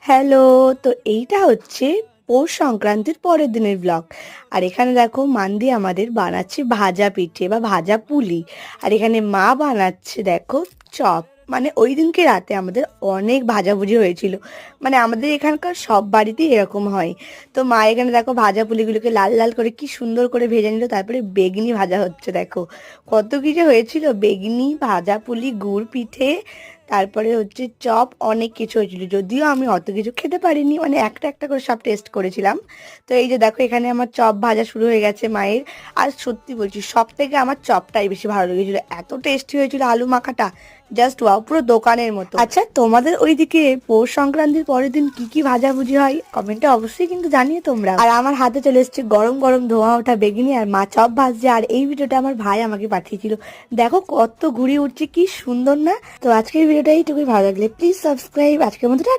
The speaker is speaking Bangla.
হ্যালো। তো এইটা হচ্ছে পৌষ সংক্রান্তির পরের দিনের ব্লগ। আর এখানে দেখো মান্দি আমাদের বানাচ্ছে ভাজা পিঠে বা ভাজা পুলি। আর এখানে মা বানাচ্ছে দেখো চপ। মানে ওই দিনকে রাতে আমাদের অনেক ভাজাভুজি হয়েছিল। মানে আমাদের এখানকার সব বাড়িতেই এরকম হয়। তো মা এখানে দেখো ভাজা পুলিগুলোকে লাল লাল করে কি সুন্দর করে ভেজে নিল, তারপরে বেগনি ভাজা হচ্ছে দেখো। কত কি যে হয়েছিল, বেগনি ভাজা পুলি গুড় পিঠে, তারপরে হচ্ছে চপ, অনেক কিছু হয়েছিল। যদিও আমি অত কিছু খেতে পারিনি, মানে একটা একটা করে সব টেস্ট করেছিলাম। তো এই যে দেখো এখানে আমার চপ ভাজা শুরু হয়ে গেছে মায়ের। আর সত্যি বলছি, সব থেকে আমার চপটাই বেশি ভালো লেগেছিল, এত টেস্টি হয়েছিল আলু মাখাটা। জাস্ট ওয়াও, পুরো দোকানের মতো। আচ্ছা, তোমাদের ওইদিকে পৌষ সংক্রান্তির পরের দিন কি কি ভাজাভুজি হয় কমেন্টে অবশ্যই কিন্তু জানিয়ে তোমরা। আর আমার হাতে চলে এসেছে গরম গরম ধোঁয়া ওঠা বেগুনি, আর মা চপ ভাজছে। আর এই ভিডিওটা আমার ভাই আমাকে পাঠিয়েছিল। দেখো কত ঘুড়ি উঠছে, কি সুন্দর না? তো আজকের ভিডিওটা এইটুকুই। ভালো লাগলে প্লিজ সাবস্ক্রাইব। আজকের মতো টাটা।